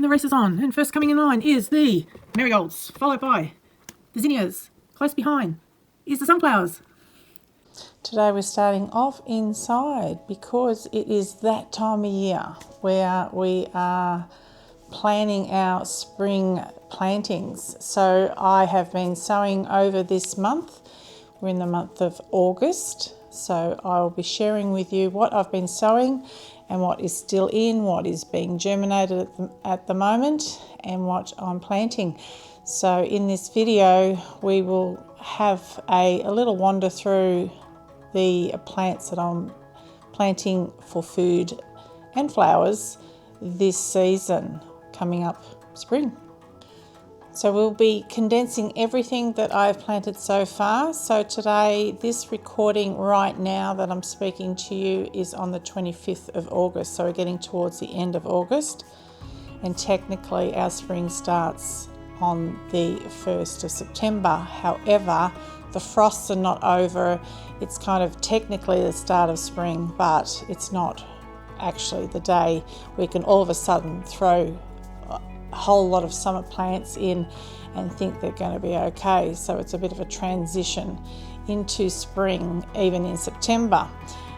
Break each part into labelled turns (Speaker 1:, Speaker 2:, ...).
Speaker 1: the race is on, and first coming in line is the marigolds, followed by the zinnias. Close behind is the sunflowers. Today we're starting off inside because it is that time of year where we are planning our spring plantings. So I have been sowing over this month. We're in the month of August, so I'll be sharing with you what I've been sowing and what is still in, what is being germinated at the moment, and what I'm planting. So in this video we will have a little wander through the plants that I'm planting for food and flowers this season coming up spring. So we'll be condensing everything that I've planted so far. So today, this recording right now that I'm speaking to you is on the 25th of August. So we're getting towards the end of August. And technically our spring starts on the 1st of September. However, the frosts are not over. It's kind of technically the start of spring, but it's not actually the day we can all of a sudden throw a whole lot of summer plants in and think they're going to be okay. So it's a bit of a transition into spring, even in September.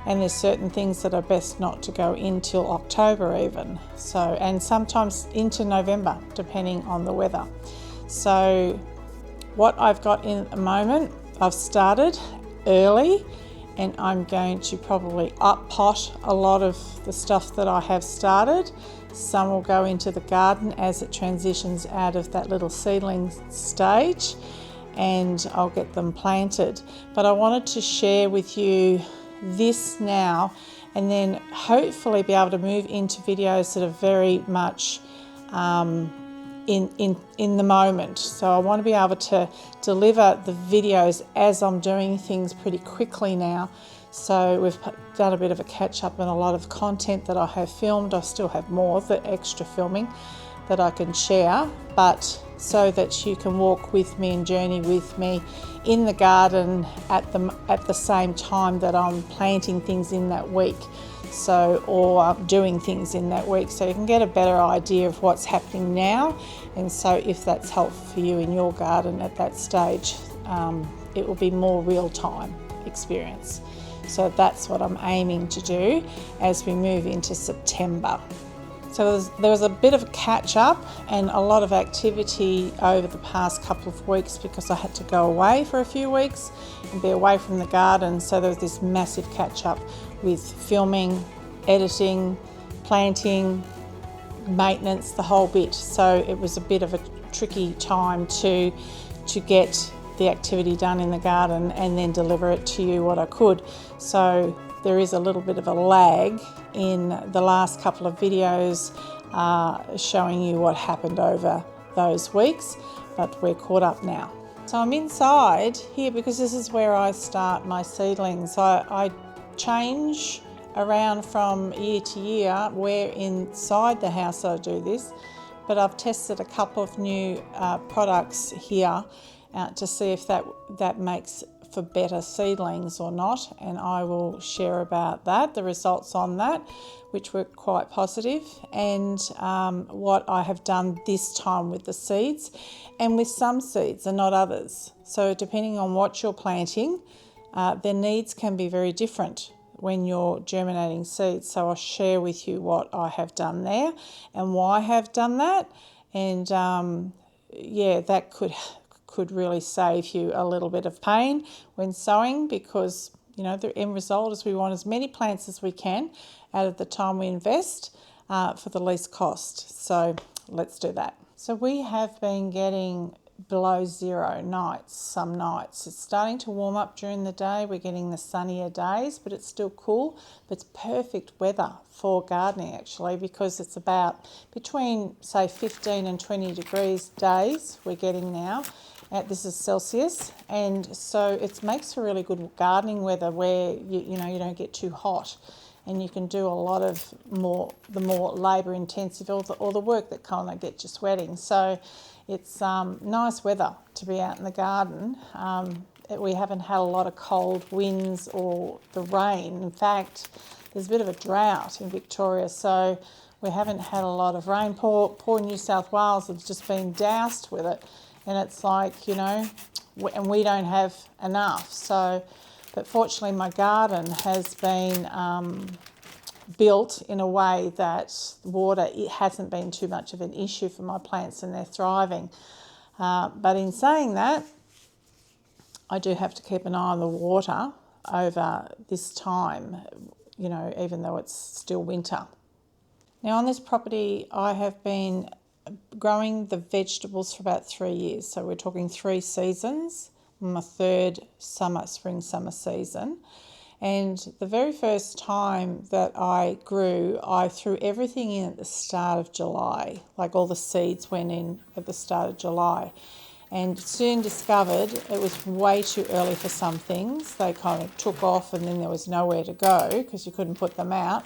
Speaker 1: And there's certain things that are best not to go in till October even. So, and sometimes into November, depending on the weather. So what I've got in at the moment, I've started early and I'm going to probably up pot a lot of the stuff that I have started. Some will go into the garden as it transitions out of that little seedling stage, and I'll get them planted. But I wanted to share with you this now and then hopefully be able to move into videos that are very much in the moment. So I want to be able to deliver the videos as I'm doing things pretty quickly now. So we've done a bit of a catch up on a lot of content that I have filmed. I still have more, the extra filming that I can share, but so that you can walk with me and journey with me in the garden at the same time that I'm planting things in that week. So, or doing things in that week, so you can get a better idea of what's happening now. And so if that's helpful for you in your garden at that stage, it will be more real-time experience. So that's what I'm aiming to do as we move into September. So there was a bit of a catch up and a lot of activity over the past couple of weeks because I had to go away for a few weeks and be away from the garden. So there was this massive catch up with filming, editing, planting, maintenance, the whole bit. So it was a bit of a tricky time to get the activity done in the garden and then deliver it to you what I could. So there is a little bit of a lag in the last couple of videos showing you what happened over those weeks, but we're caught up now. So I'm inside here because this is where I start my seedlings. I change around from year to year where inside the house I do this, but I've tested a couple of new products here to see if that makes for better seedlings or not, and I will share about that, the results on that, which were quite positive, and what I have done this time with the seeds, and with some seeds and not others. So depending on what you're planting, their needs can be very different when you're germinating seeds. So I'll share with you what I have done there and why I have done that, and yeah, that could really save you a little bit of pain when sowing, because you know the end result is we want as many plants as we can out of the time we invest for the least cost. So let's do that. So we have been getting below zero nights, some nights. It's starting to warm up during the day. We're getting the sunnier days, but it's still cool. But it's perfect weather for gardening actually, because it's about between say 15 and 20 degrees days we're getting now. This is Celsius, and so it makes for really good gardening weather where you don't get too hot, and you can do a lot of the more labour intensive or the work that kind of gets you sweating. So it's nice weather to be out in the garden. We haven't had a lot of cold winds or the rain. In fact, there's a bit of a drought in Victoria, so We haven't had a lot of rain. Poor New South Wales has just been doused with it, and it's like, you know, and we don't have enough. So, but fortunately my garden has been built in a way that water, it hasn't been too much of an issue for my plants, and they're thriving. But in saying that, I do have to keep an eye on the water over this time, you know, even though it's still winter. Now on this property, I have been growing the vegetables for about 3 years. So we're talking 3 seasons, my 3rd spring, summer season. And the very first time that I grew, I threw everything in at the start of July, like all the seeds went in at the start of July. And soon discovered it was way too early for some things. They kind of took off and then there was nowhere to go because you couldn't put them out.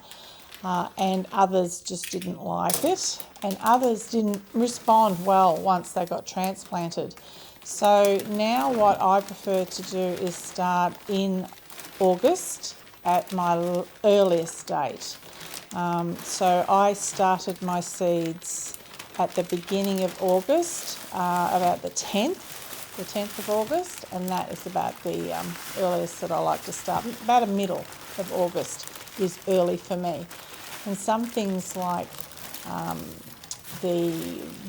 Speaker 1: And others just didn't like it, and others didn't respond well once they got transplanted. So now what I prefer to do is start in August at my earliest date. So I started my seeds at the beginning of August, about the 10th of August, and that is about the earliest that I like to start. About the middle of August is early for me. And some things like the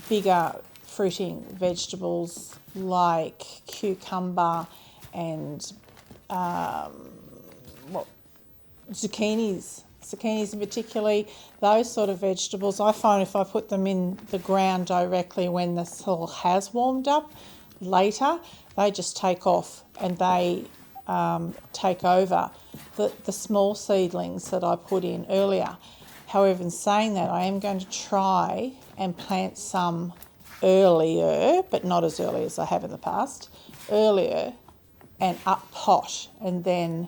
Speaker 1: bigger fruiting vegetables like cucumber and zucchinis in particularly, those sort of vegetables, I find if I put them in the ground directly when the soil has warmed up later, they just take off and they take over the small seedlings that I put in earlier. However, in saying that, I am going to try and plant some earlier, but not as early as I have in the past, earlier and up pot, and then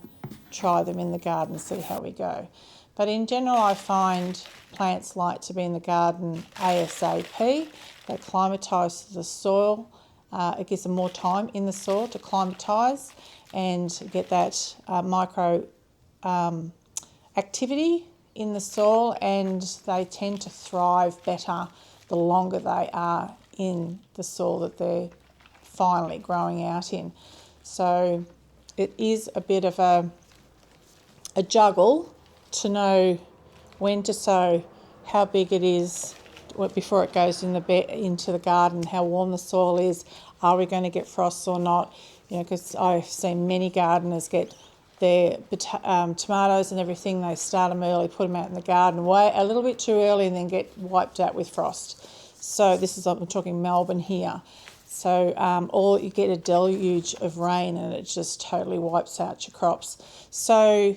Speaker 1: try them in the garden, see how we go. But in general, I find plants like to be in the garden ASAP. They climatise to the soil. It gives them more time in the soil to climatise and get that micro activity in the soil, and they tend to thrive better the longer they are in the soil that they're finally growing out in. So it is a bit of a juggle to know when to sow, how big it is before it goes into the garden, how warm the soil is, are we going to get frosts or not? You know, because I've seen many gardeners get their tomatoes and everything, they start them early, put them out in the garden a little bit too early, and then get wiped out with frost. So this is, I'm talking Melbourne here. So or you get a deluge of rain and it just totally wipes out your crops. So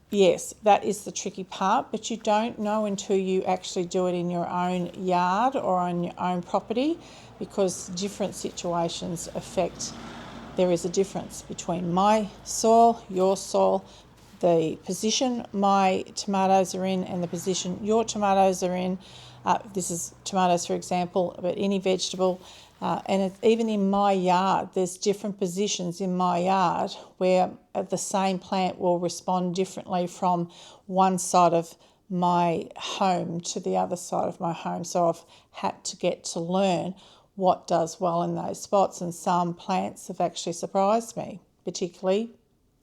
Speaker 1: yes, that is the tricky part, but you don't know until you actually do it in your own yard or on your own property, because different situations affect. There is a difference between my soil, your soil, the position my tomatoes are in and the position your tomatoes are in. This is tomatoes, for example, but any vegetable. And even in my yard, there's different positions in my yard where the same plant will respond differently from one side of my home to the other side of my home. So I've had to get to learn what does well in those spots, and some plants have actually surprised me, particularly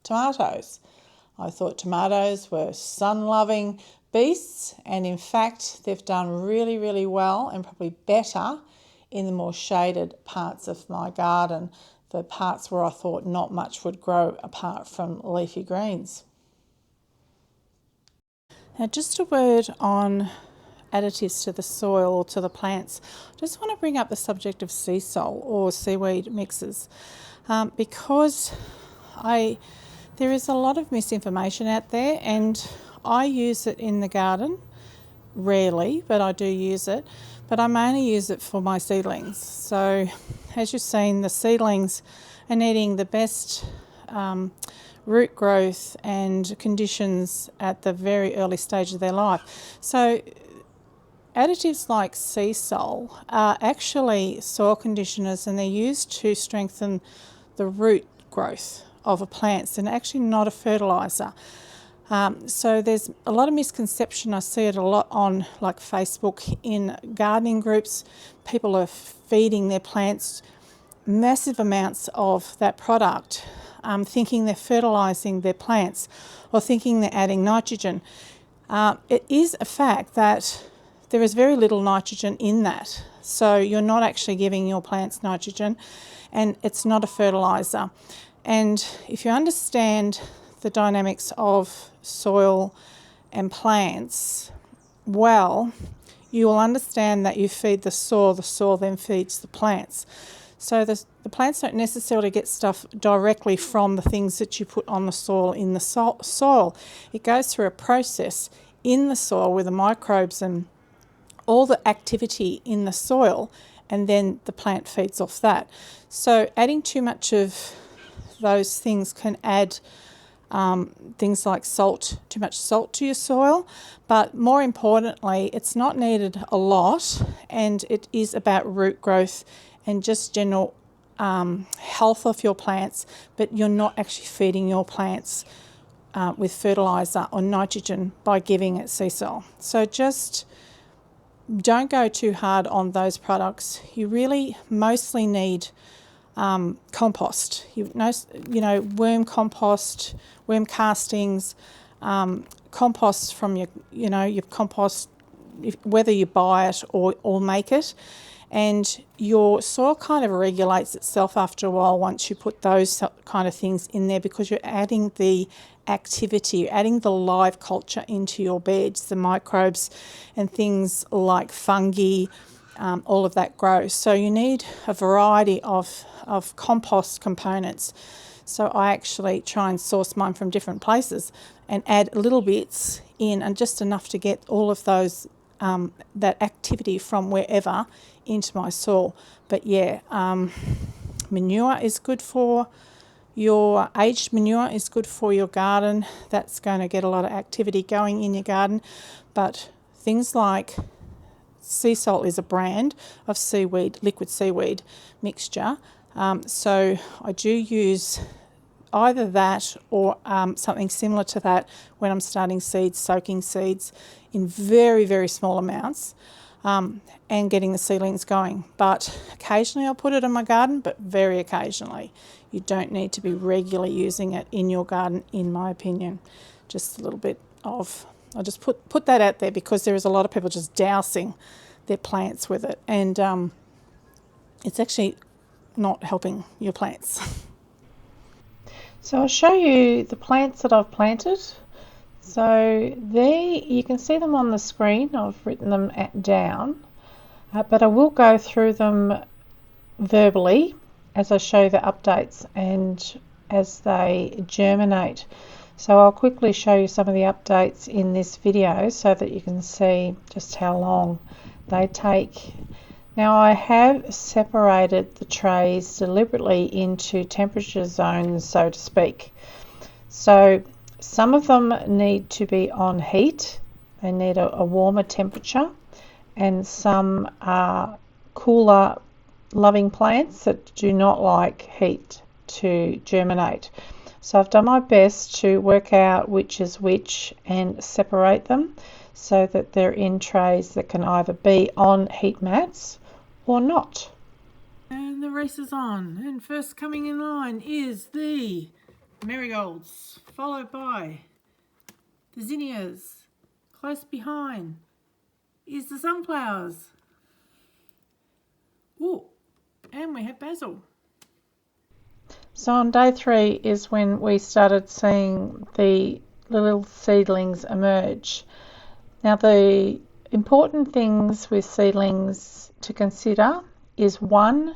Speaker 1: tomatoes. I thought tomatoes were sun-loving beasts, and in fact they've done really, really well, and probably better in the more shaded parts of my garden, the parts where I thought not much would grow apart from leafy greens. Now just a word on additives to the soil or to the plants. I just want to bring up the subject of sea salt or seaweed mixes because there is a lot of misinformation out there, and I use it in the garden rarely, but I do use it, but I mainly use it for my seedlings. So as you've seen, the seedlings are needing the best root growth and conditions at the very early stage of their life. So additives like sea salt are actually soil conditioners, and they're used to strengthen the root growth of a plant, and actually not a fertiliser. So there's a lot of misconception. I see it a lot on like Facebook in gardening groups. People are feeding their plants massive amounts of that product, thinking they're fertilizing their plants or thinking they're adding nitrogen. It is a fact that there is very little nitrogen in that. So you're not actually giving your plants nitrogen, and it's not a fertilizer. And if you understand the dynamics of soil and plants well, you will understand that you feed the soil then feeds the plants. So the plants don't necessarily get stuff directly from the things that you put on the soil in the soil. It goes through a process in the soil with the microbes and all the activity in the soil, and then the plant feeds off that. So adding too much of those things can add things like too much salt to your soil, but more importantly, it's not needed a lot, and it is about root growth and just general health of your plants, but you're not actually feeding your plants with fertilizer or nitrogen by giving it sea soil. So just don't go too hard on those products. You really mostly need compost. You know, worm compost, worm castings, compost from your compost, whether you buy it or make it. And your soil kind of regulates itself after a while once you put those kind of things in there, because you're adding the activity, you're adding the live culture into your beds, the microbes and things like fungi, all of that grows. So you need a variety of compost components. So I actually try and source mine from different places and add little bits in, and just enough to get all of those that activity from wherever into my soil. But yeah, manure is good for your aged manure is good for your garden. That's going to get a lot of activity going in your garden. But things like sea salt is a brand of seaweed, liquid seaweed mixture. So I do use either that or something similar to that when I'm starting seeds, soaking seeds in very, very small amounts, and getting the seedlings going. But occasionally I'll put it in my garden, but very occasionally. You don't need to be regularly using it in your garden, in my opinion. Just a little bit of, I'll just put that out there, because there is a lot of people just dousing their plants with it, and it's actually not helping your plants. So I'll show you the plants that I've planted. So there you can see them on the screen. I've written them down, but I will go through them verbally as I show the updates and as they germinate. So I'll quickly show you some of the updates in this video so that you can see just how long they take. Now I have separated the trays deliberately into temperature zones, so to speak. So some of them need to be on heat, they need a warmer temperature, and some are cooler loving plants that do not like heat to germinate. So I've done my best to work out which is which and separate them so that they're in trays that can either be on heat mats or not. And the race is on, and first coming in line is the marigolds, followed by the zinnias. Close behind is the sunflowers. Ooh, and we have basil. So on day 3 is when we started seeing the little seedlings emerge. Now the important things with seedlings to consider is 1,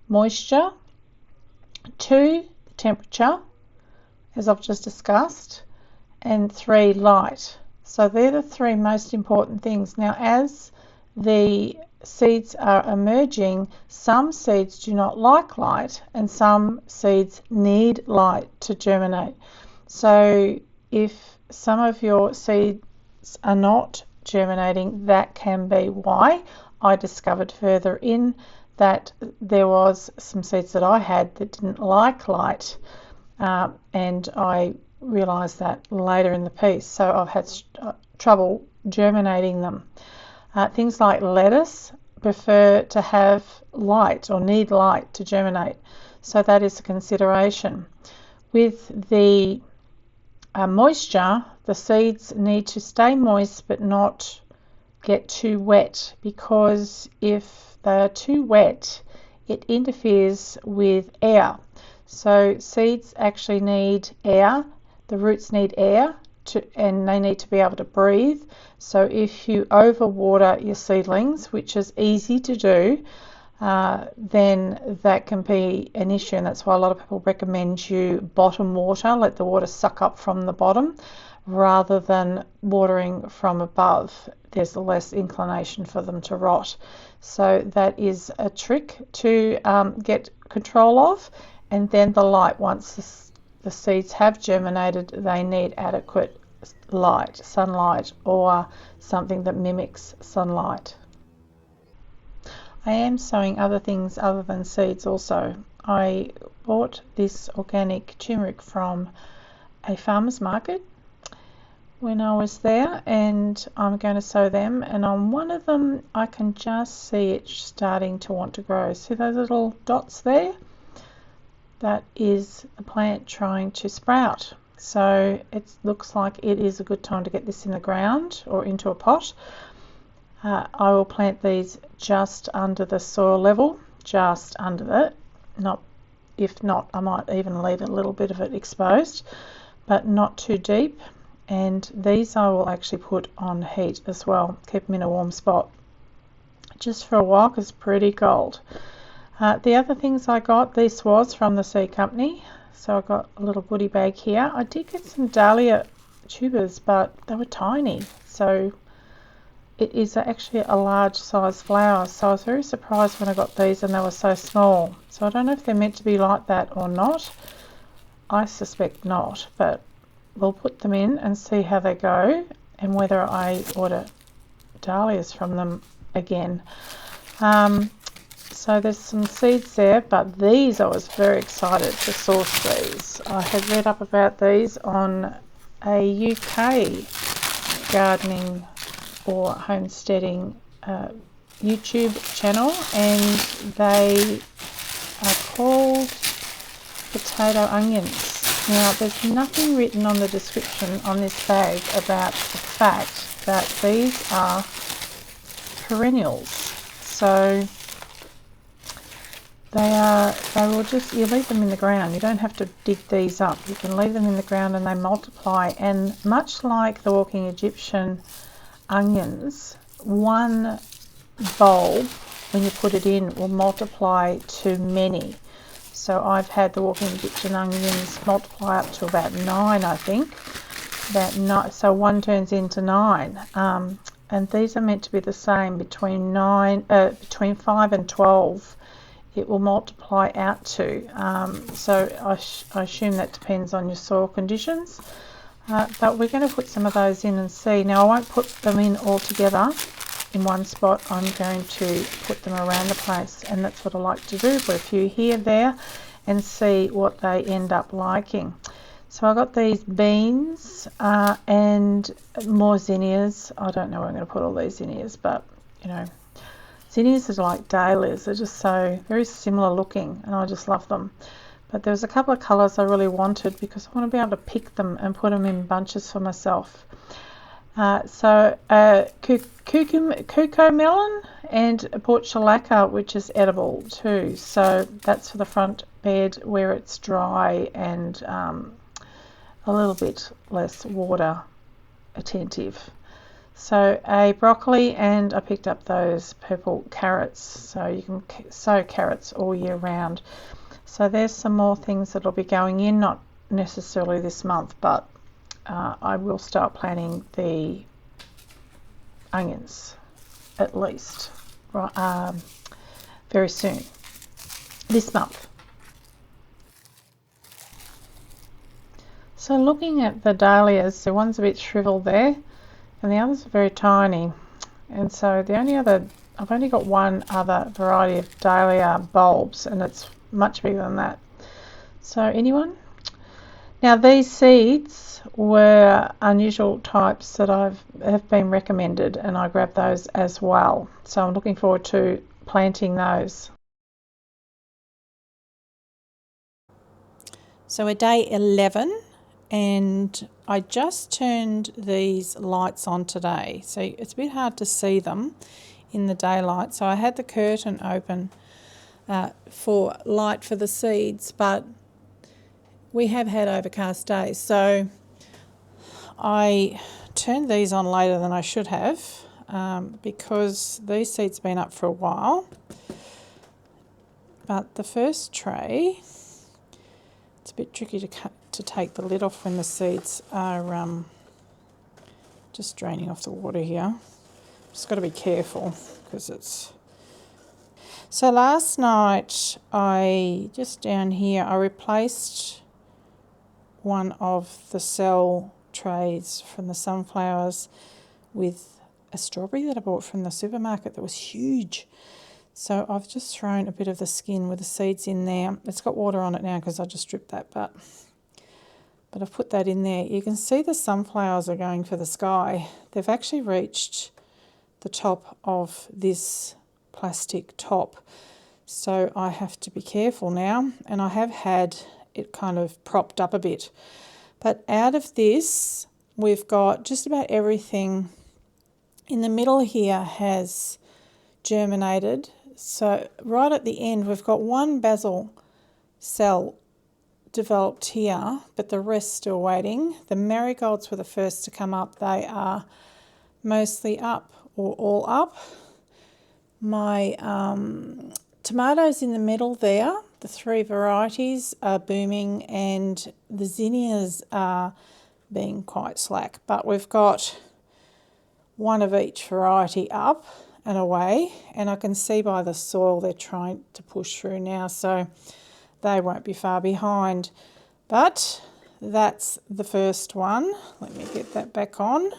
Speaker 1: moisture, 2, temperature, as I've just discussed, and 3, light. So they're the 3 most important things. Now as the seeds are emerging, some seeds do not like light and some seeds need light to germinate. So if some of your seeds are not germinating, that can be why. I discovered further in that there was some seeds that I had that didn't like light, and I realise that later in the piece. So I've had trouble germinating them. Things like lettuce prefer to have light or need light to germinate, so that is a consideration. With the moisture, the seeds need to stay moist but not get too wet, because if they are too wet it interferes with air. So seeds actually need air, the roots need air and they need to be able to breathe. So if you overwater your seedlings, which is easy to do, then that can be an issue, and that's why a lot of people recommend you bottom water, let the water suck up from the bottom rather than watering from above. There's less inclination for them to rot. So that is a trick to get control of. And then the light, once the seeds have germinated, they need adequate light, sunlight, or something that mimics sunlight. I am sowing other things other than seeds also. I bought this organic turmeric from a farmer's market when I was there, and I'm going to sow them, and on one of them I can just see it starting to want to grow. See those little dots there? That is a plant trying to sprout. So it looks like it is a good time to get this in the ground or into a pot. I will plant these just under the soil level, just under it. If not, I might even leave a little bit of it exposed, but not too deep. And these I will actually put on heat as well, keep them in a warm spot just for a while because it's pretty cold. The other things I got, this was from the seed company, so I got a little goodie bag here. I did get some dahlia tubers, but they were tiny, so it is actually a large size flower, so I was very surprised when I got these and they were so small. So I don't know if they're meant to be like that or not. I suspect not, but we'll put them in and see how they go and whether I order dahlias from them again. So there's some seeds there, but these I was very excited to source these. I had read up about these on a UK gardening or homesteading YouTube channel, and they are called potato onions. Now there's nothing written on the description on this bag about the fact that these are perennials. So they will just, you leave them in the ground, you don't have to dig these up, you can leave them in the ground and they multiply. And much like the walking Egyptian onions, one bulb when you put it in will multiply to many. So I've had the walking Egyptian onions multiply up to about 9, I think. So 1 turns into 9. And these are meant to be the same, between 5 and 12 it will multiply out to. So I assume that depends on your soil conditions. But we're going to put some of those in and see. Now I won't put them in all together in one spot. I'm going to put them around the place, and that's what I like to do. Put a few here, there, and see what they end up liking. So I got these beans and more zinnias. I don't know where I'm going to put all these zinnias, but you know, zinnias are like dahlias. They're just so very similar looking, and I just love them. But there was a couple of colours I really wanted because I want to be able to pick them and put them in bunches for myself. So cocoa melon and portulaca, which is edible too. So that's for the front bed where it's dry and a little bit less water attentive. So a broccoli, and I picked up those purple carrots. So you can sow carrots all year round. So there's some more things that will be going in, not necessarily this month, but I will start planting the onions at least very soon, this month. So looking at the dahlias, the one's a bit shriveled there and the others are very tiny. And so I've only got one other variety of dahlia bulbs, and it's much bigger than that. So anyone? Now these seeds were unusual types that have been recommended, and I grabbed those as well. So I'm looking forward to planting those. So we're day 11 and I just turned these lights on today. So it's a bit hard to see them in the daylight. So I had the curtain open for light for the seeds, but we have had overcast days. So I turned these on later than I should have because these seeds have been up for a while. But the first tray, it's a bit tricky to take the lid off when the seeds are just draining off the water here. Just got to be careful because it's... So last night just down here, I replaced one of the cell trays from the sunflowers with a strawberry that I bought from the supermarket that was huge. So I've just thrown a bit of the skin with the seeds in there. It's got water on it now because I just stripped that, but I've put that in there. You can see the sunflowers are going for the sky. They've actually reached the top of this plastic top. So I have to be careful now, and I have had it kind of propped up a bit. But out of this, we've got just about everything. In the middle here has germinated. So right at the end, we've got one basil cell developed here, but the rest still waiting. The marigolds were the first to come up. They are mostly up or all up. My tomatoes in the middle there, the 3 varieties are booming, and the zinnias are being quite slack. But we've got one of each variety up and away, and I can see by the soil they're trying to push through now, so they won't be far behind. But that's the first one. Let me get that back on.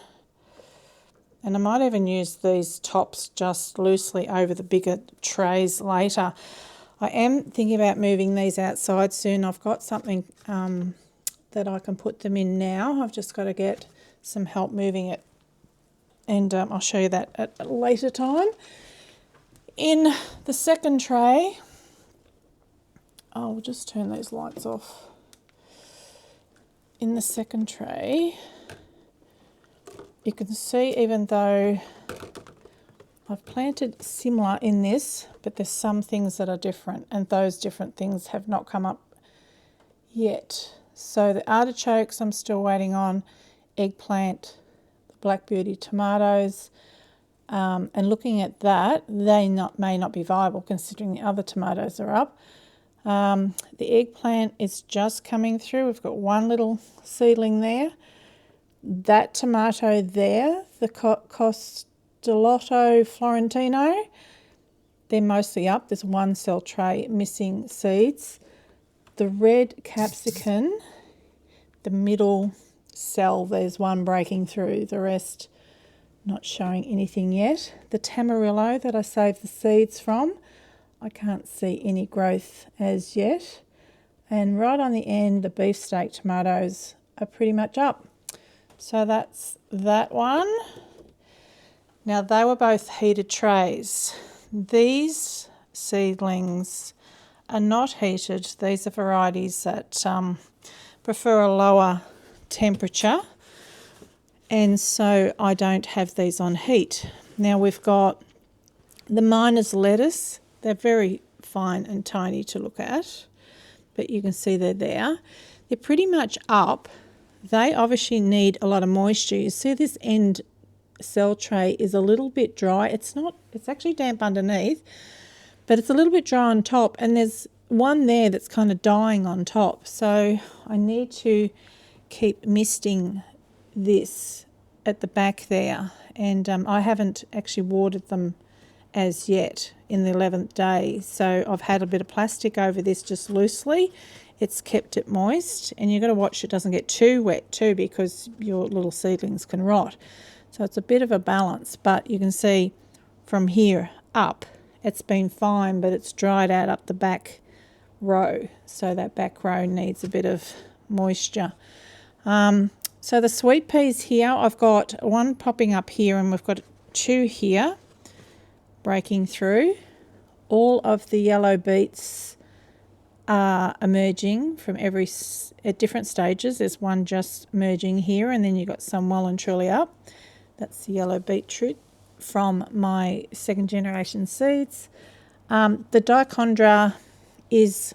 Speaker 1: And I might even use these tops just loosely over the bigger trays later. I am thinking about moving these outside soon. I've got something that I can put them in now. I've just got to get some help moving it, and I'll show you that at a later time. In the second tray, I'll just turn these lights off. In the second tray, you can see, even though I've planted similar in this, but there's some things that are different, and those different things have not come up yet. So the artichokes I'm still waiting on, eggplant, the black beauty tomatoes, and looking at that, they may not be viable considering the other tomatoes are up. The eggplant is just coming through. We've got one little seedling there. That tomato there, the Costolotto Florentino, they're mostly up. There's one cell tray missing seeds. The red capsicum, the middle cell, there's one breaking through. The rest not showing anything yet. The Tamarillo that I saved the seeds from, I can't see any growth as yet. And right on the end, the beefsteak tomatoes are pretty much up. So that's that one. Now they were both heated trays. These seedlings are not heated. These are varieties that prefer a lower temperature, and so I don't have these on heat. Now we've got the miner's lettuce. They're very fine and tiny to look at, but you can see they're there. They're pretty much up. They obviously need a lot of moisture. You see this end cell tray is a little bit dry. It's actually damp underneath, but it's a little bit dry on top, and there's one there that's kind of dying on top. So I need to keep misting this at the back there, and I haven't actually watered them as yet in the 11th day. So I've had a bit of plastic over this just loosely. It's kept it moist, and you've got to watch it doesn't get too wet too, because your little seedlings can rot. So it's a bit of a balance, but you can see from here up, it's been fine, but it's dried out up the back row. So that back row needs a bit of moisture. So the sweet peas here, I've got one popping up here and we've got two here breaking through. All of the yellow beets are emerging from at different stages. There's one just emerging here, and then you've got some well and truly up. That's the yellow beetroot from my second generation seeds. The dichondra is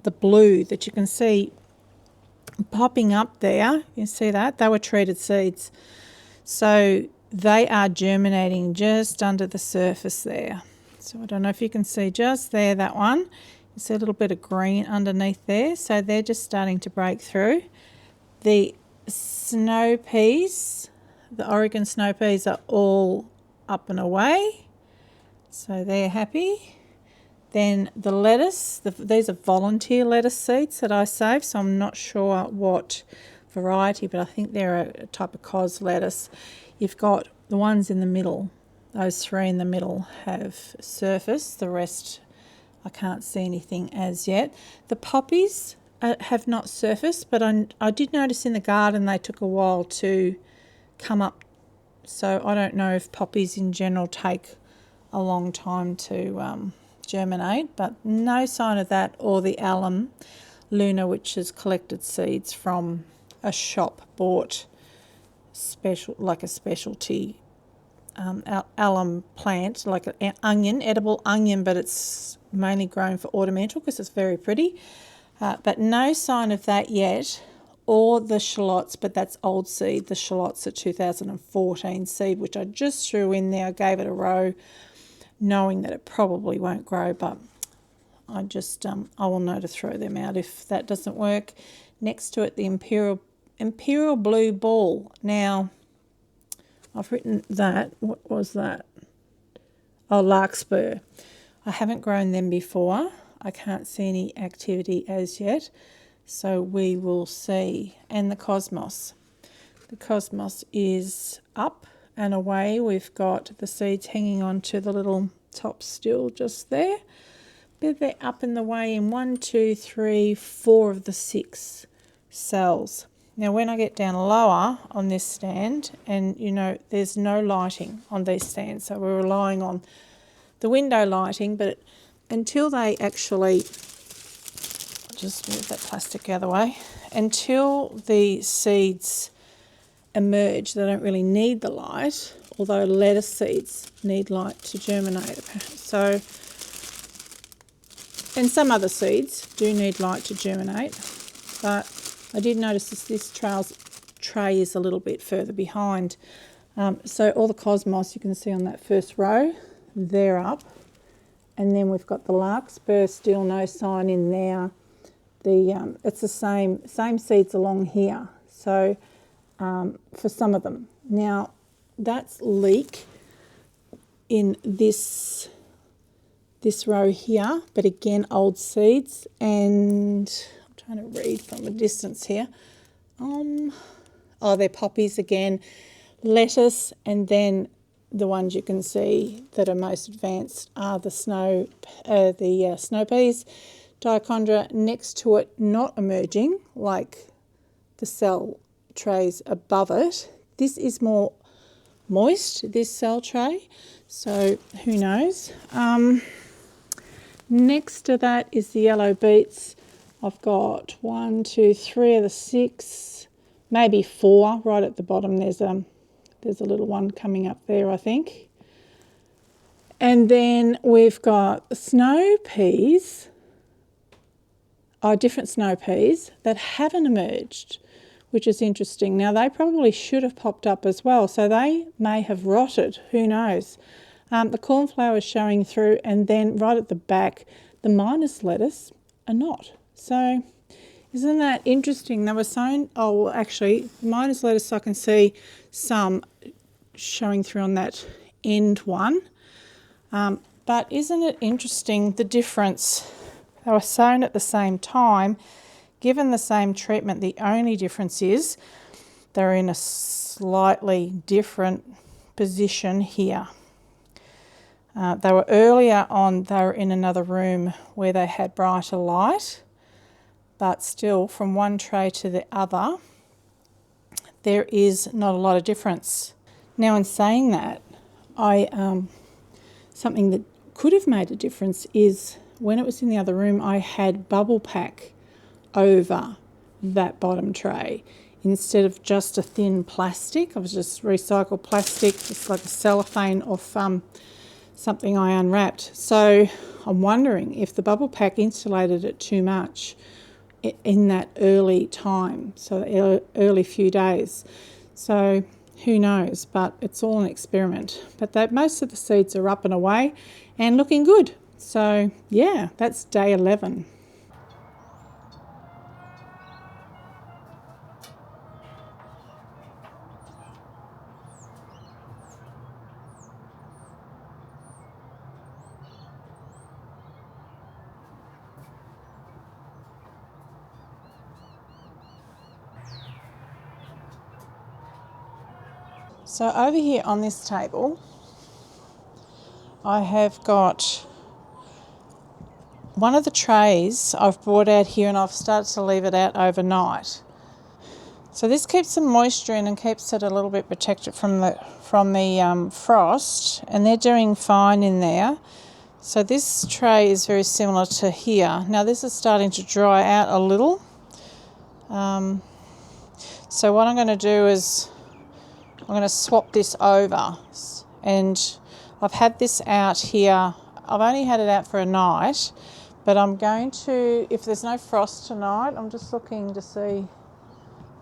Speaker 1: the blue that you can see popping up there. You see that? They were treated seeds. So they are germinating just under the surface there. So I don't know if you can see just there, that one. You see a little bit of green underneath there. So they're just starting to break through. The snow peas, the Oregon snow peas, are all up and away. So they're happy. Then the lettuce, these are volunteer lettuce seeds that I saved, so I'm not sure what variety, but I think they're a type of cos lettuce. You've got the ones in the middle, those three in the middle have surfaced, the rest I can't see anything as yet. The poppies have not surfaced, but I did notice in the garden they took a while to come up, so I don't know if poppies in general take a long time to germinate, but no sign of that, or the alum luna, which has collected seeds from a shop bought like a specialty alum plant, like an onion, edible onion, but it's mainly grown for ornamental because it's very pretty. But no sign of that yet, or the shallots, but that's old seed. The shallots are 2014 seed, which I just threw in there. I gave it a row, knowing that it probably won't grow, but I will know to throw them out if that doesn't work. Next to it, the Imperial Blue Ball. Now, I've written that. What was that? Oh, larkspur. I haven't grown them before. I can't see any activity as yet, so we will see. And the cosmos. The cosmos is up and away. We've got the seeds hanging on to the little top still just there. But they're up and away in 1, 2, 3, 4 of the 6 cells. Now when I get down lower on this stand, and you know there's no lighting on these stands, so we're relying on the window lighting, but until they actually, I'll just move that plastic out of the way, until the seeds emerge, they don't really need the light, although lettuce seeds need light to germinate. So, and some other seeds do need light to germinate, but I did notice this tray is a little bit further behind. So all the cosmos you can see on that first row, they're up. And then we've got the larkspur, still no sign in there. It's the same seeds along here. So for some of them. Now that's leek in this row here, but again old seeds, and I'm trying to read from a distance here. They're poppies again, lettuce, and then the ones you can see that are most advanced are the snow peas, dichondra. Next to it, not emerging like the cell trays above it. This is more moist, this cell tray, so who knows. Next to that is the yellow beets. I've got 1, 2, 3 of the 6, maybe 4 right at the bottom. There's a little one coming up there, I think. And then we've got snow peas, different snow peas that haven't emerged, which is interesting. Now, they probably should have popped up as well, so they may have rotted, who knows. The cornflower is showing through, and then right at the back, the minus lettuce are not. So isn't that interesting? They were sown, actually, minus lettuce, I can see some showing through on that end one. But isn't it interesting the difference? They were sown at the same time, given the same treatment. The only difference is they're in a slightly different position here. They were earlier on, they were in another room where they had brighter light, but still from one tray to the other, there is not a lot of difference. Now, in saying that, something that could have made a difference is when it was in the other room, I had bubble pack over that bottom tray instead of just a thin plastic. I was just recycled plastic, just like a cellophane off something I unwrapped. So I'm wondering if the bubble pack insulated it too much in that early time, so early few days. So who knows, but it's all an experiment. But most of the seeds are up and away and looking good. So yeah, that's day 11. So over here on this table, I have got one of the trays I've brought out here, and I've started to leave it out overnight. So this keeps some moisture in and keeps it a little bit protected from the frost, and they're doing fine in there. So this tray is very similar to here. Now this is starting to dry out a little. So what I'm going to do is I'm going to swap this over, and I've had this out here. I've only had it out for a night, but I'm going to, if there's no frost tonight, I'm just looking to see,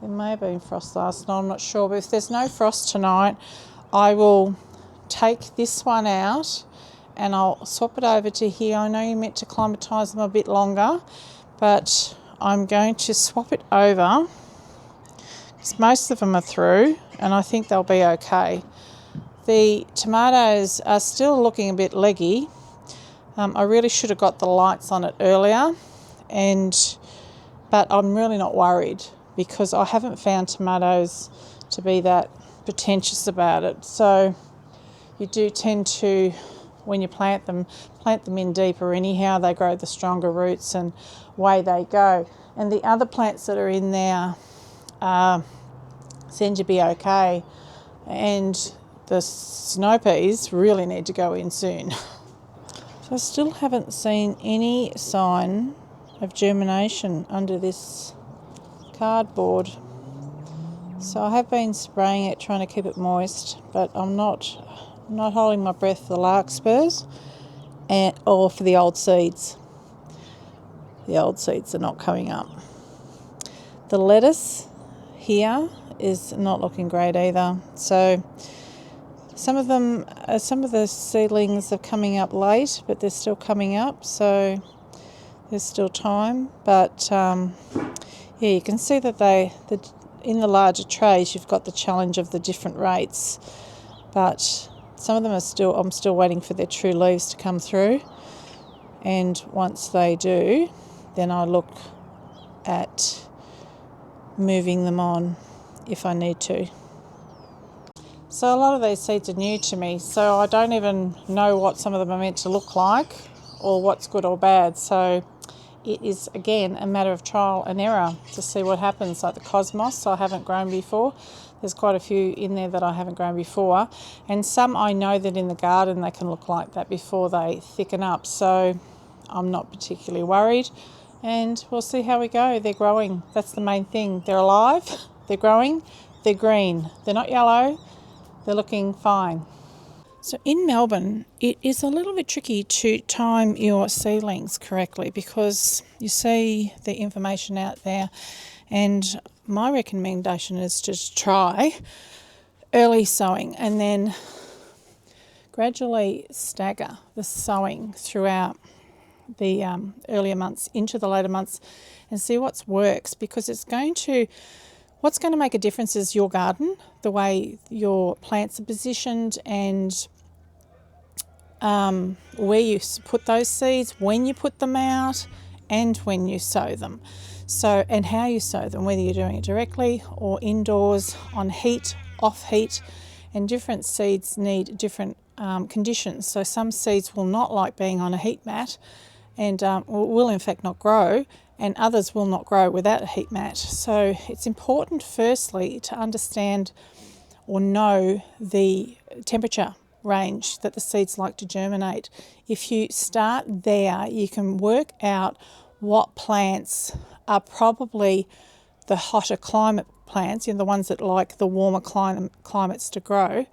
Speaker 1: there may have been frost last night, I'm not sure, but if there's no frost tonight, I will take this one out and I'll swap it over to here. I know you're meant to climatise them a bit longer, but I'm going to swap it over because most of them are through and I think they'll be okay. The tomatoes are still looking a bit leggy. I really should have got the lights on it earlier, but I'm really not worried because I haven't found tomatoes to be that pretentious about it. So you do tend to, when you plant them in deeper anyhow. They grow the stronger roots and away they go. And the other plants that are in there seem to be okay. And the snow peas really need to go in soon. So I still haven't seen any sign of germination under this cardboard. So I have been spraying it, trying to keep it moist, but I'm not holding my breath for the larkspurs or for the old seeds. The old seeds are not coming up. The lettuce here is not looking great either. So some of the seedlings are coming up late, but they're still coming up, so there's still time. But yeah, you can see that in the larger trays you've got the challenge of the different rates, but some of them I'm still waiting for their true leaves to come through, and once they do, then I look at moving them on if I need to. So a lot of these seeds are new to me, so I don't even know what some of them are meant to look like or what's good or bad. So it is, again, a matter of trial and error to see what happens. Like the cosmos I haven't grown before. There's quite a few in there that I haven't grown before. And some I know that in the garden they can look like that before they thicken up. So I'm not particularly worried. And we'll see how we go. They're growing. That's the main thing. They're alive. They're growing. They're green. They're not yellow. They're looking fine. So in Melbourne, it is a little bit tricky to time your seedlings correctly because you see the information out there, and my recommendation is to try early sowing and then gradually stagger the sowing throughout the earlier months into the later months and see what works, because what's going to make a difference is your garden, the way your plants are positioned, and where you put those seeds, when you put them out, and when you sow them. So, and how you sow them, whether you're doing it directly or indoors, on heat, off heat, and different seeds need different conditions. So some seeds will not like being on a heat mat, and will in fact not grow, and others will not grow without a heat mat. So it's important firstly to understand or know the temperature range that the seeds like to germinate. If you start there, you can work out what plants are probably the hotter climate plants, the ones that like the warmer climates to grow,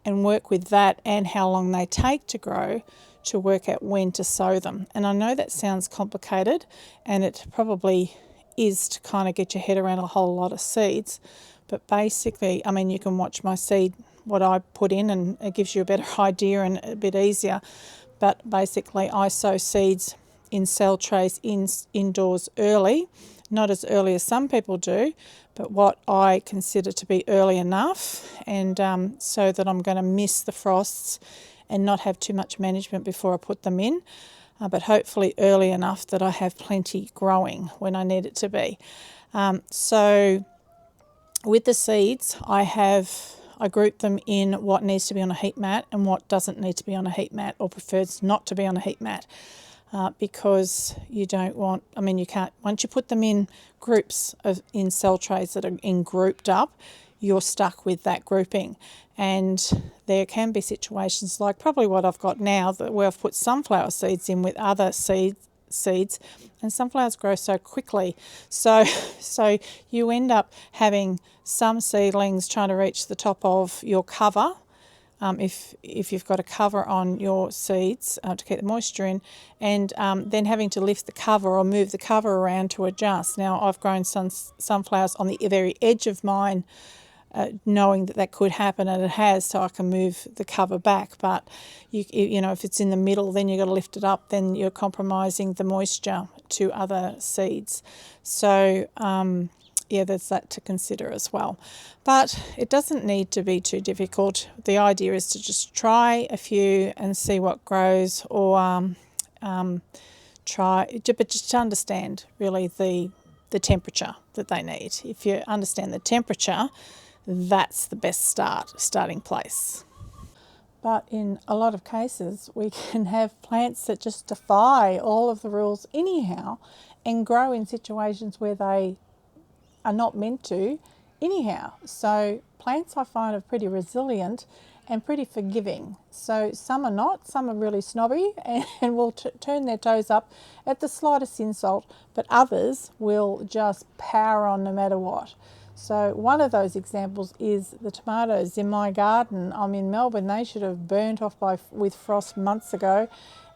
Speaker 1: and work with that and how long they take to grow to work out when to sow them. And I know that sounds complicated, and it probably is to kind of get your head around a whole lot of seeds, but basically, I mean, you can watch my seed, what I put in, and it gives you a better idea and a bit easier. But basically, I sow seeds in cell trays indoors early, not as early as some people do, but what I consider to be early enough, and so that I'm going to miss the frosts and not have too much management before I put them in, but hopefully early enough that I have plenty growing when I need it to be. So with the seeds, I group them in what needs to be on a heat mat and what doesn't need to be on a heat mat, or prefers not to be on a heat mat, because you don't want, I mean, you can't, once you put them in groups in cell trays that are grouped up, you're stuck with that grouping. And there can be situations like probably what I've got now, where I've put sunflower seeds in with other seeds, and sunflowers grow so quickly. So you end up having some seedlings trying to reach the top of your cover, if you've got a cover on your seeds to keep the moisture in, and then having to lift the cover or move the cover around to adjust. Now, I've grown sunflowers on the very edge of mine, knowing that could happen, and it has, so I can move the cover back. But you know, if it's in the middle, then you've got to lift it up, then you're compromising the moisture to other seeds. So yeah, there's that to consider as well. But it doesn't need to be too difficult. The idea is to just try a few and see what grows, or but just to understand really the temperature that they need. If you understand the temperature, that's the best starting place. But in a lot of cases, we can have plants that just defy all of the rules anyhow and grow in situations where they are not meant to anyhow. So plants, I find, are pretty resilient and pretty forgiving. So some are not, some are really snobby and will turn their toes up at the slightest insult, but others will just power on no matter what. So one of those examples is the tomatoes in my garden. I'm in Melbourne. They should have burnt off with frost months ago,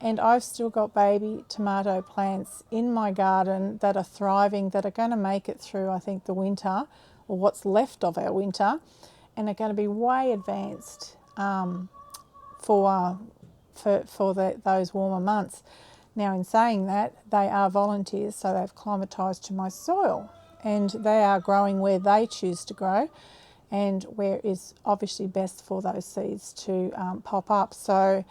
Speaker 1: and I've still got baby tomato plants in my garden that are thriving, that are going to make it through, I think, the winter, or what's left of our winter, and are going to be way advanced for those warmer months. Now, in saying that, they are volunteers, so they've climatised to my soil, and they are growing where they choose to grow, and where is obviously best for those seeds to pop up. So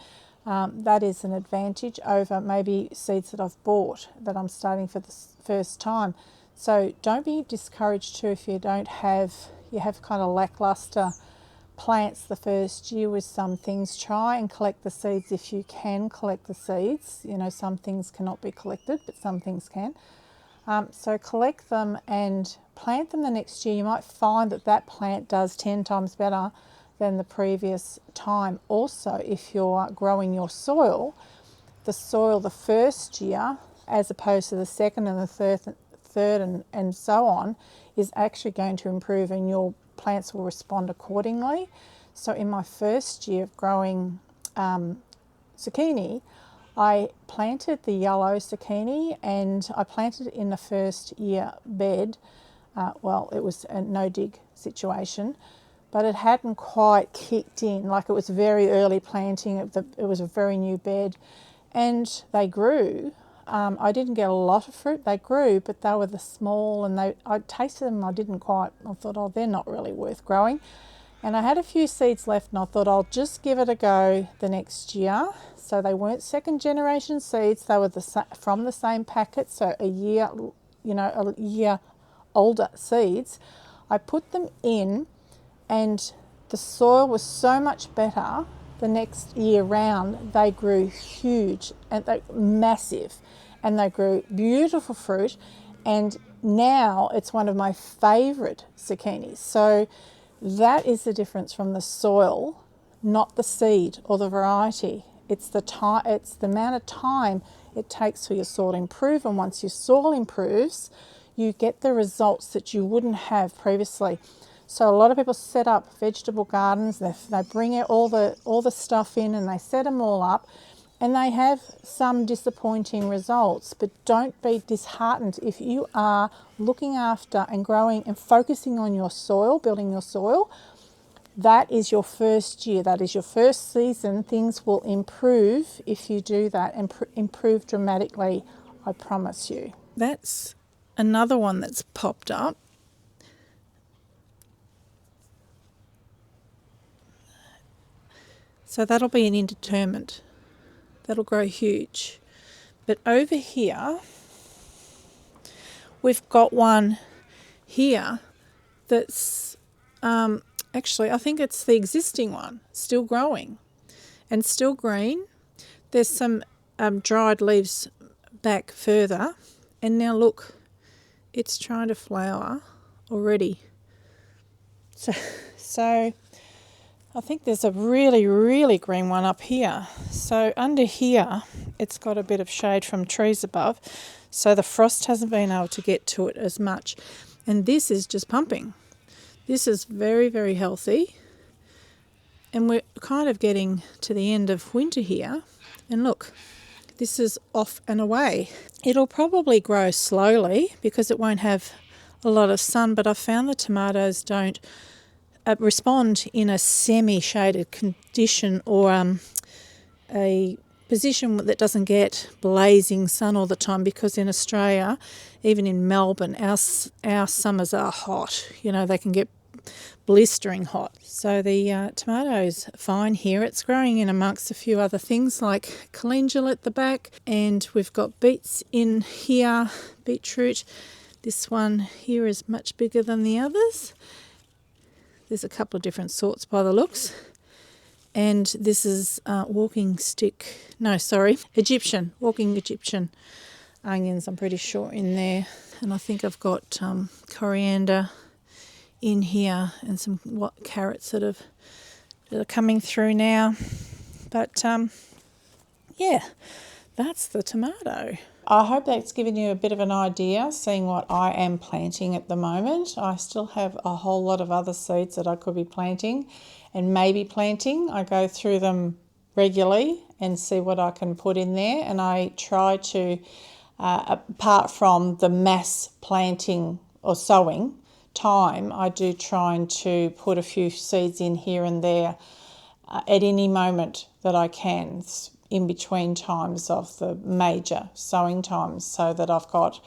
Speaker 1: that is an advantage over maybe seeds that I've bought that I'm starting for the first time. So don't be discouraged too if you have kind of lackluster plants the first year with some things. Try and collect the seeds if you can collect the seeds. You know, some things cannot be collected, but some things can. So collect them and plant them the next year. You might find that plant does 10 times better than the previous time. Also, if you're growing your soil, the first year, as opposed to the second and the third and so on, is actually going to improve, and your plants will respond accordingly. So in my first year of growing zucchini, I planted the yellow zucchini, and I planted it in the first year bed. Well, it was a no-dig situation, but it hadn't quite kicked in. Like, it was very early planting. It was a very new bed, and they grew. I didn't get a lot of fruit. They grew, but they were the small, and I tasted them. I thought, oh, they're not really worth growing. And I had a few seeds left, and I thought I'll just give it a go the next year. So they weren't second generation seeds. They were from the same packet, so a year older seeds. I put them in, and the soil was so much better the next year round, they grew huge and they massive, and they grew beautiful fruit. And now it's one of my favourite zucchinis. So that is the difference from the soil, not the seed or the variety. It's the time, it's the amount of time it takes for your soil to improve. And once your soil improves, you get the results that you wouldn't have previously. So a lot of people set up vegetable gardens. They bring all the stuff in and they set them all up, and they have some disappointing results. But don't be disheartened if you are looking after and growing and focusing on your soil, building your soil. That is your first year. That is your first season. Things will improve if you do that, and improve dramatically, I promise you. That's another one that's popped up. So that'll be an indeterminate. That'll grow huge. But over here, we've got one here that's actually, I think it's the existing one, still growing and still green. There's some dried leaves back further, and now look, it's trying to flower already. So I think there's a really, really green one up here. So under here, it's got a bit of shade from trees above, so the frost hasn't been able to get to it as much. And this is just pumping. This is very, very healthy. And we're kind of getting to the end of winter here. And look, this is off and away. It'll probably grow slowly because it won't have a lot of sun, but I found the tomatoes don't respond in a semi-shaded condition, or a position that doesn't get blazing sun all the time, because in Australia, even in Melbourne, our summers are hot. You know, they can get blistering hot. So the tomatoes fine here. It's growing in amongst a few other things like calendula at the back, and we've got beets in here, beetroot. This one here is much bigger than the others. There's a couple of different sorts by the looks. And this is walking Egyptian onions, I'm pretty sure, in there. And I think I've got coriander in here, and some carrots that are coming through now. But yeah, that's the tomato. I hope that's given you a bit of an idea, seeing what I am planting at the moment. I still have a whole lot of other seeds that I could be planting and maybe planting. I go through them regularly and see what I can put in there, and I try to, apart from the mass planting or sowing time, I do try to put a few seeds in here and there at any moment that I can, in between times of the major sowing times, so that I've got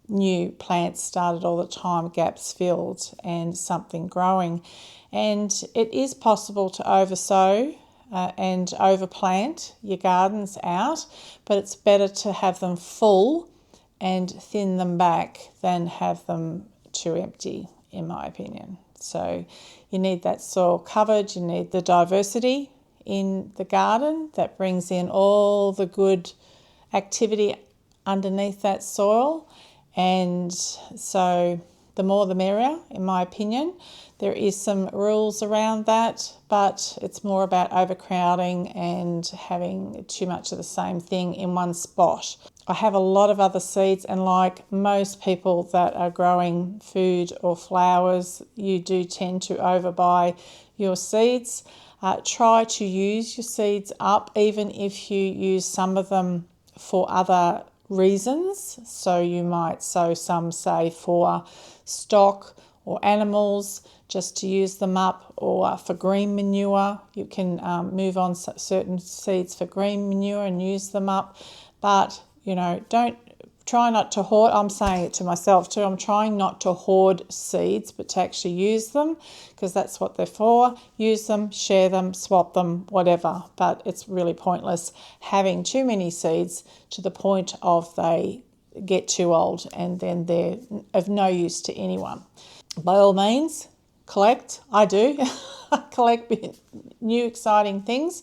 Speaker 1: new plants started all the time, gaps filled, and something growing. And it is possible to oversow and overplant your gardens out, but it's better to have them full and thin them back than have them too empty, in my opinion. So you need that soil covered, you need the diversity in the garden that brings in all the good activity underneath that soil. And so the more the merrier, in my opinion. There is some rules around that, but it's more about overcrowding and having too much of the same thing in one spot. I have a lot of other seeds, and like most people that are growing food or flowers, you do tend to overbuy your seeds. Try to use your seeds up, even if you use some of them for other reasons. So you might sow some, say, for stock or animals, just to use them up, or for green manure. You can move on certain seeds for green manure and use them up. But, you know, try not to hoard. I'm saying it to myself too. I'm trying not to hoard seeds, but to actually use them, because that's what they're for. Use them, share them, swap them, whatever. But it's really pointless having too many seeds to the point of they get too old and then they're of no use to anyone. By all means, collect. I do. I collect new exciting things,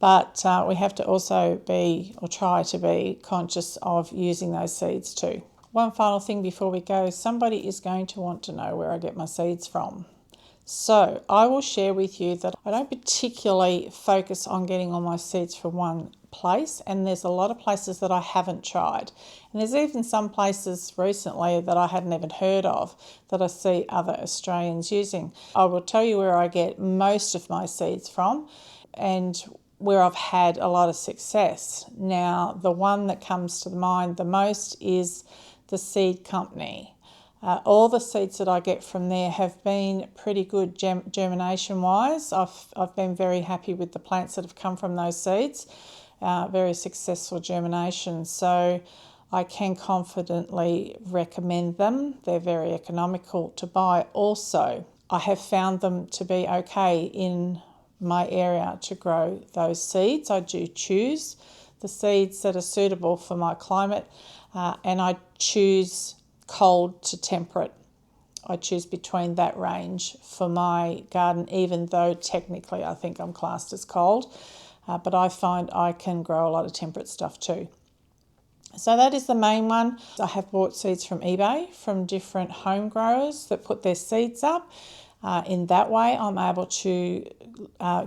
Speaker 1: but we have to also be, or try to be, conscious of using those seeds too. One final thing before we go, somebody is going to want to know where I get my seeds from. So I will share with you that I don't particularly focus on getting all my seeds from one place, and there's a lot of places that I haven't tried. And there's even some places recently that I hadn't even heard of that I see other Australians using. I will tell you where I get most of my seeds from and where I've had a lot of success. Now, the one that comes to mind the most is the seed company. All the seeds that I get from there have been pretty good germination wise. I've been very happy with the plants that have come from those seeds, very successful germination. So I can confidently recommend them. They're very economical to buy. Also, I have found them to be okay in my area to grow those seeds. I do choose the seeds that are suitable for my climate, and I choose cold to temperate. I choose between that range for my garden, even though technically I think I'm classed as cold, but I find I can grow a lot of temperate stuff too. So that is the main one. I have bought seeds from eBay from different home growers that put their seeds up. In that way, I'm able to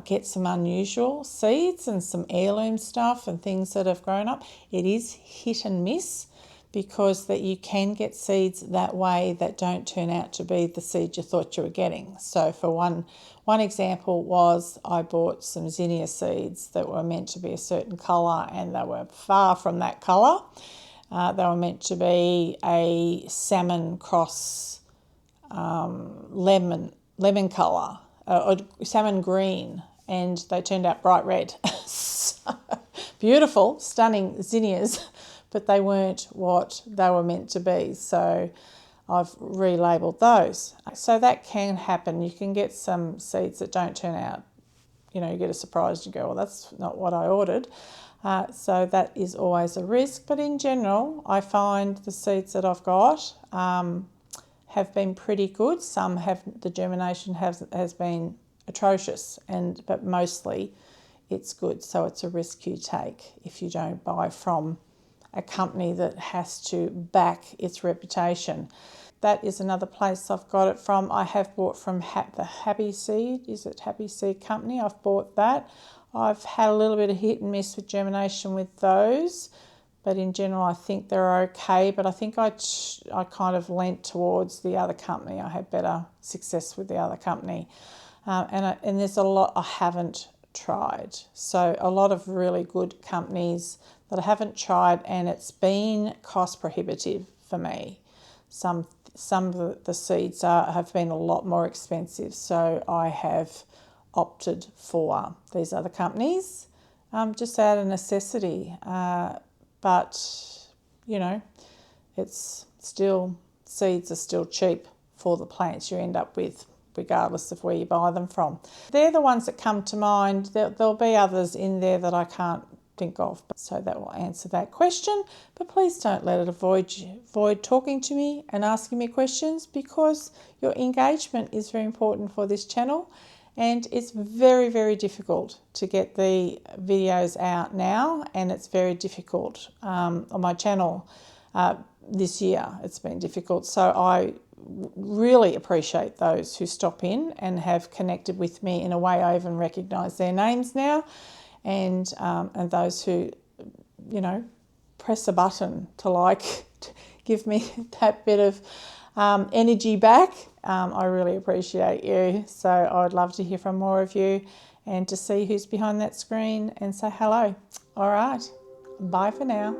Speaker 1: get some unusual seeds and some heirloom stuff and things that have grown up. It is hit and miss, because that you can get seeds that way that don't turn out to be the seed you thought you were getting. So for one example was I bought some zinnia seeds that were meant to be a certain colour, and they were far from that colour. They were meant to be a salmon cross lemon colour, or salmon green, and they turned out bright red. So, beautiful, stunning zinnias, but they weren't what they were meant to be. So I've relabeled those. So that can happen. You can get some seeds that don't turn out, you get a surprise, you go, well, that's not what I ordered. So that is always a risk. But in general, I find the seeds that I've got have been pretty good. Some have, the germination has been atrocious, but mostly it's good. So it's a risk you take if you don't buy from a company that has to back its reputation. That is another place I've got it from. I have bought from the Happy Seed. Is it Happy Seed Company? I've bought that. I've had a little bit of hit and miss with germination with those, but in general I think they're okay. But I think I kind of leant towards the other company. I had better success with the other company. And there's a lot I haven't tried. So a lot of really good companies that I haven't tried, and it's been cost prohibitive for me. Some of the seeds have been a lot more expensive, so I have opted for these other companies just out of necessity. But it's still, seeds are still cheap for the plants you end up with, regardless of where you buy them from. They're the ones that come to mind. There'll be others in there that I can't think of, so that will answer that question. But please don't let it avoid talking to me and asking me questions, because your engagement is very important for this channel, and it's very, very difficult to get the videos out now, and it's very difficult on my channel this year. It's been difficult, so I really appreciate those who stop in and have connected with me in a way I even recognise their names now. And those who, press a button to give me that bit of energy back. I really appreciate you. So I would love to hear from more of you and to see who's behind that screen and say hello. All right, bye for now.